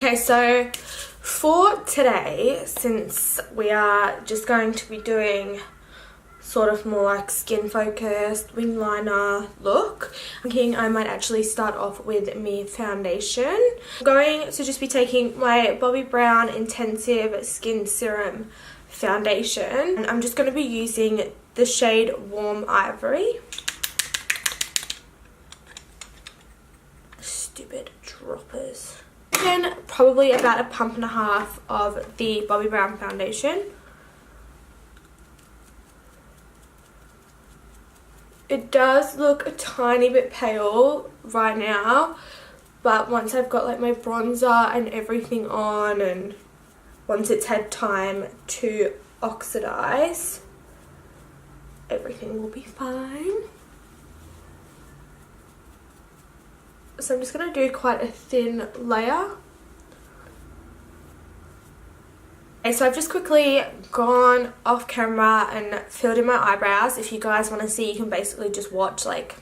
Okay, so for today, since we are just going to be doing sort of more like skin focused wing liner look, I'm thinking I might actually start off with my foundation. I'm going to just be taking my Bobbi Brown Intensive Skin Serum foundation, and I'm just going to be using the shade Warm Ivory. Stupid droppers. Then probably about a pump and a half of the Bobbi Brown foundation. It does look a tiny bit pale right now, but once I've got like my bronzer and everything on, and once it's had time to oxidize, everything will be fine. So I'm just going to do quite a thin layer. Okay, so I've just quickly gone off camera and filled in my eyebrows. If you guys want to see, you can basically just watch like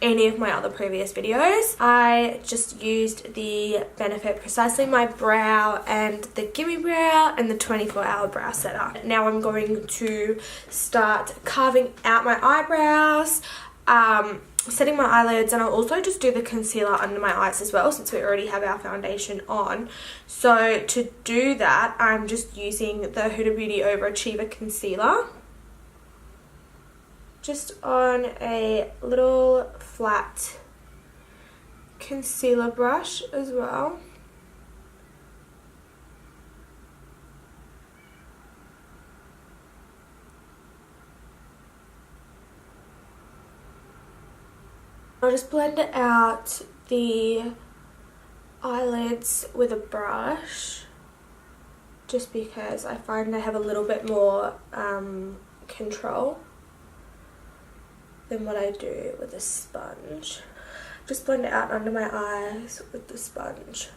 any of my other previous videos. I just used the Benefit Precisely My Brow and the Gimme Brow and the 24-hour brow setter. Now I'm going to start carving out my eyebrows, setting my eyelids, and I'll also just do the concealer under my eyes as well, since we already have our foundation on. So to do that, I'm just using the Huda Beauty Overachiever concealer, just on a little flat concealer brush as well. I'll just blend it out the eyelids with a brush, just because I find they have a little bit more control than what I do with a sponge. Just blend it out under my eyes with the sponge.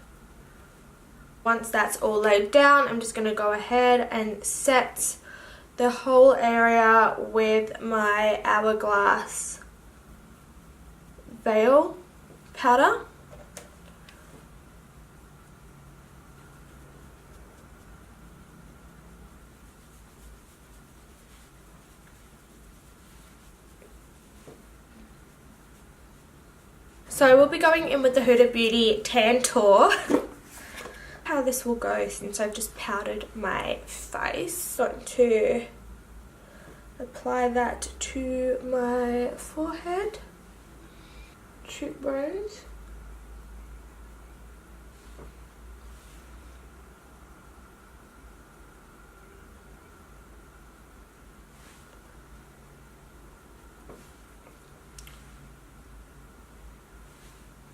Once that's all laid down, I'm just going to go ahead and set the whole area with my Hourglass Veil powder. So we'll be going in with the Huda Beauty Tan Tour. How this will go since I've just powdered my face. Going to apply that to my forehead, cheekbones,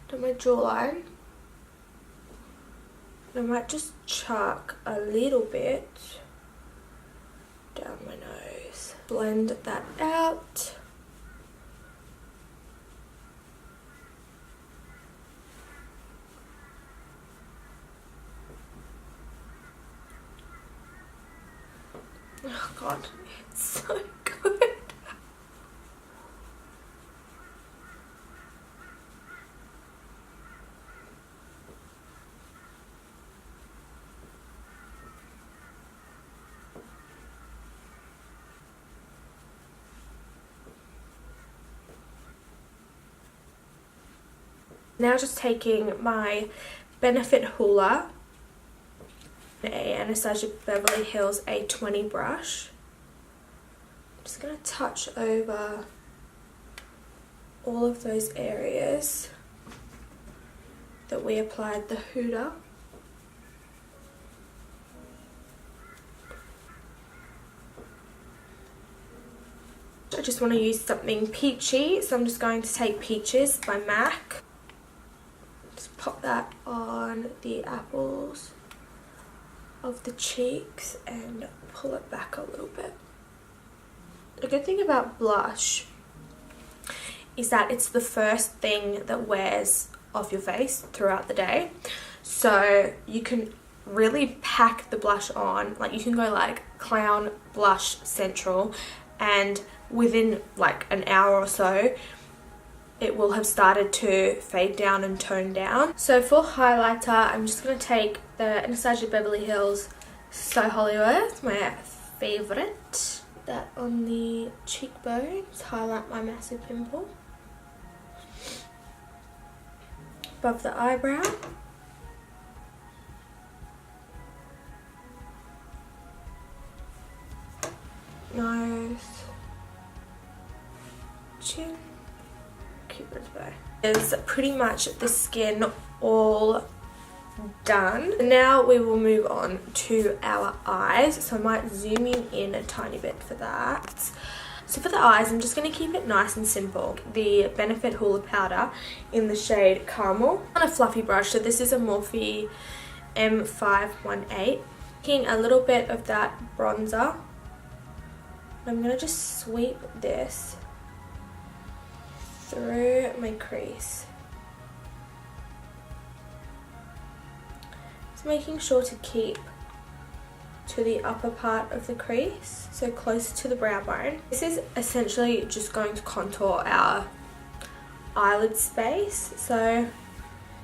to my jawline. I might just chuck a little bit down my nose. Blend that out. Oh god, it's so good. Now just taking my Benefit Hoola, a Anastasia Beverly Hills A20 brush. I'm just going to touch over all of those areas that we applied the Huda. I just want to use something peachy, so I'm just going to take Peaches by MAC. Just pop that on the apples of the cheeks and pull it back a little bit. A good thing about blush is that it's the first thing that wears off your face throughout the day, so you can really pack the blush on. Like, you can go like clown blush central, and within like an hour or so it will have started to fade down and tone down. So for highlighter, I'm just going to take the Anastasia Beverly Hills So Hollywood, my favourite. That on the cheekbones, highlight my massive pimple. Above the eyebrow. Nose. Chin. Cupid's bow. Is pretty much the skin all done. Now we will move on to our eyes. So I might zoom you in a tiny bit for that. So for the eyes, I'm just going to keep it nice and simple. The Benefit Hoola powder in the shade Caramel on a fluffy brush. So this is a Morphe M518. Taking a little bit of that bronzer. I'm going to just sweep this through my crease. Just making sure to keep to the upper part of the crease, so closer to the brow bone. This is essentially just going to contour our eyelid space, so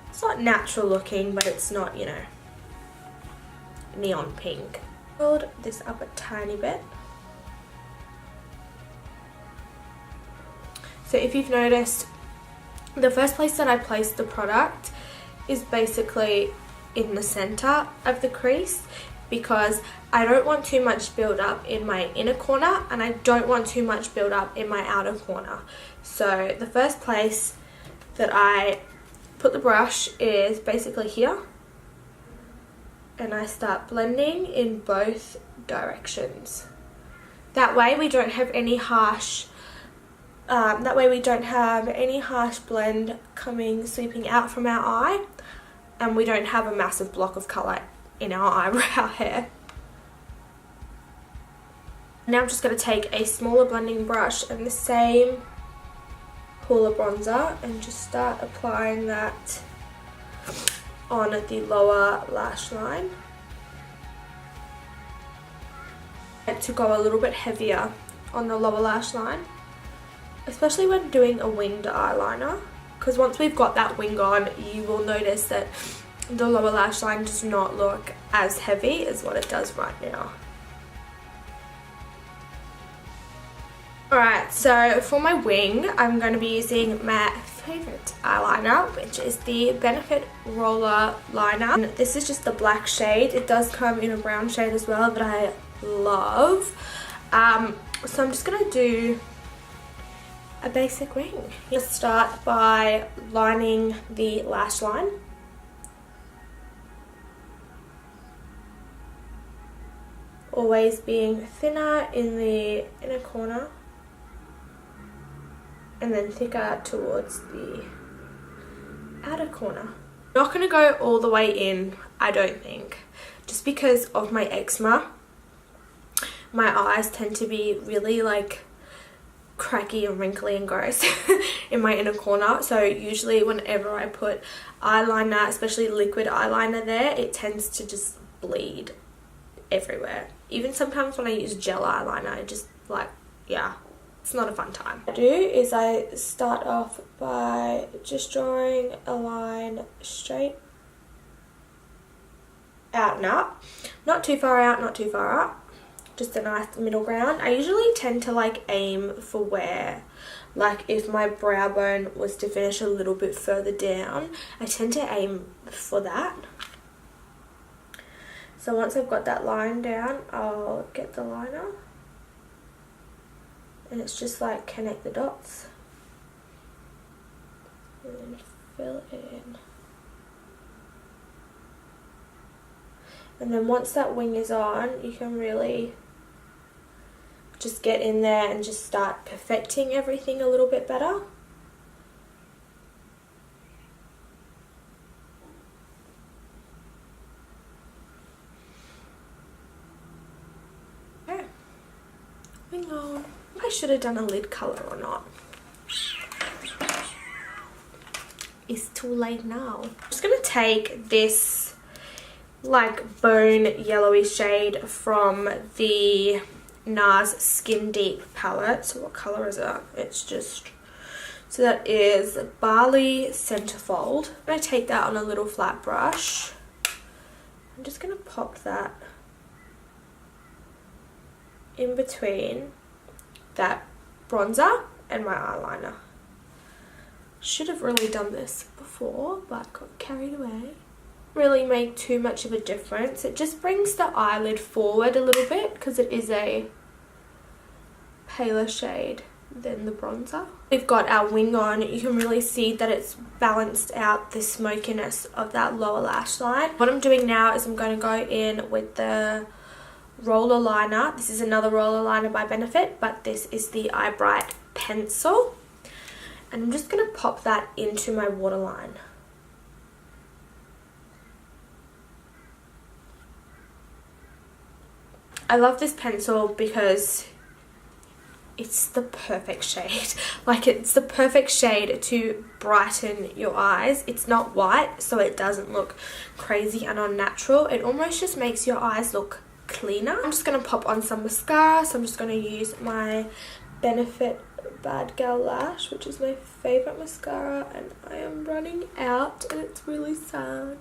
it's not natural looking, but it's not, you know, neon pink. Build this up a tiny bit. So if you've noticed, the first place that I place the product is basically in the center of the crease, because I don't want too much build up in my inner corner and I don't want too much build up in my outer corner. So the first place that I put the brush is basically here, and I start blending in both directions. That way we don't have any harsh blend sweeping out from our eye, and we don't have a massive block of colour in our eyebrow hair. Now I'm just going to take a smaller blending brush and the same Hoola bronzer and just start applying that on the lower lash line. To go a little bit heavier on the lower lash line, especially when doing a winged eyeliner, because once we've got that wing on, you will notice that the lower lash line does not look as heavy as what it does right now. Alright, so for my wing, I'm going to be using my favourite eyeliner, which is the Benefit Roller Liner. And this is just the black shade. It does come in a brown shade as well that I love. So I'm just going to do a basic wing. Let's start by lining the lash line. Always being thinner in the inner corner and then thicker towards the outer corner. Not going to go all the way in, I don't think, just because of my eczema. My eyes tend to be really like cracky and wrinkly and gross in my inner corner, so usually whenever I put eyeliner, especially liquid eyeliner there, it tends to just bleed everywhere. Even sometimes when I use gel eyeliner, I just like, yeah, it's not a fun time. What I do is I start off by just drawing a line straight out and up, not too far out, not too far up, just a nice middle ground. I usually tend to like aim for where, like if my brow bone was to finish a little bit further down, I tend to aim for that. So once I've got that line down, I'll get the liner and it's just like connect the dots and then fill it in. And then once that wing is on, you can really just get in there and just start perfecting everything a little bit better. Okay, wing on. I should have done a lid colour or not. It's too late now. I'm just going to take this like bone yellowy shade from the NARS Skin Deep palette. So what colour is that? It's just So that is Barley Centerfold. I'm going to take that on a little flat brush. I'm just going to pop that in between that bronzer and my eyeliner. Should have really done this before, but got carried away. Really make too much of a difference. It just brings the eyelid forward a little bit because it is a paler shade than the bronzer. We've got our wing on. You can really see that it's balanced out the smokiness of that lower lash line. What I'm doing now is I'm going to go in with the roller liner. This is another roller liner by Benefit, but this is the Eye Bright pencil. And I'm just going to pop that into my waterline. I love this pencil because it's the perfect shade. Like, it's the perfect shade to brighten your eyes. It's not white, so it doesn't look crazy and unnatural. It almost just makes your eyes look cleaner. I'm just going to pop on some mascara. So I'm just going to use my Benefit Bad Gal Lash, which is my favourite mascara, and I am running out and it's really sad.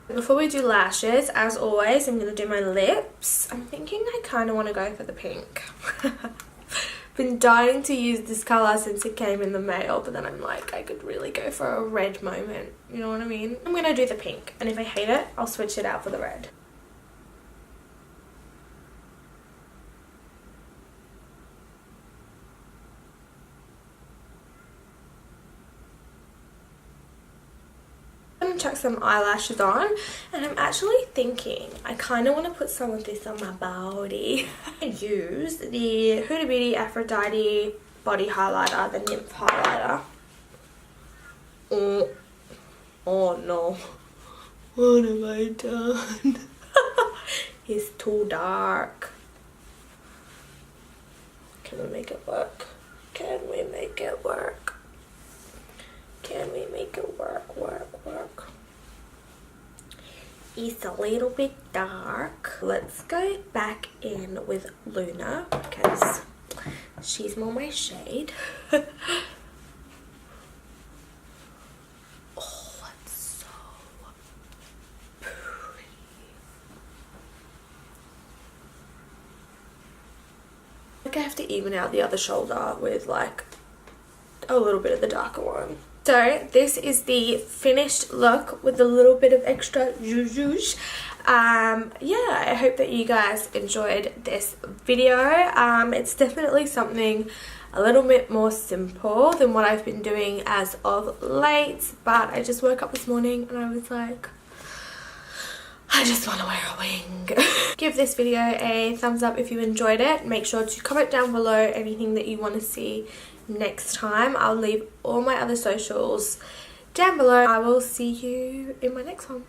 Before we do lashes, as always, I'm going to do my lips. I'm thinking I kind of want to go for the pink. Been dying to use this colour since it came in the mail, but then I'm like, I could really go for a red moment. You know what I mean? I'm going to do the pink, and if I hate it, I'll switch it out for the red. Chuck some eyelashes on, and I'm actually thinking I kind of want to put some of this on my body. I use the Huda Beauty Aphrodite body highlighter, the Nymph highlighter. Oh no, what have I done? It's too dark. Can we make it work? Can we make it work? Can we make it work? It's a little bit dark. Let's go back in with Luna because she's more my shade. Oh, it's so pretty. Like, I have to even out the other shoulder with like a little bit of the darker one. So this is the finished look with a little bit of extra zhuzh. Yeah, I hope that you guys enjoyed this video. It's definitely something a little bit more simple than what I've been doing as of late, but I just woke up this morning and I was like, I just want to wear a wing. Give this video a thumbs up if you enjoyed it. Make sure to comment down below anything that you want to see next time. I'll leave all my other socials down below. I will see you in my next one.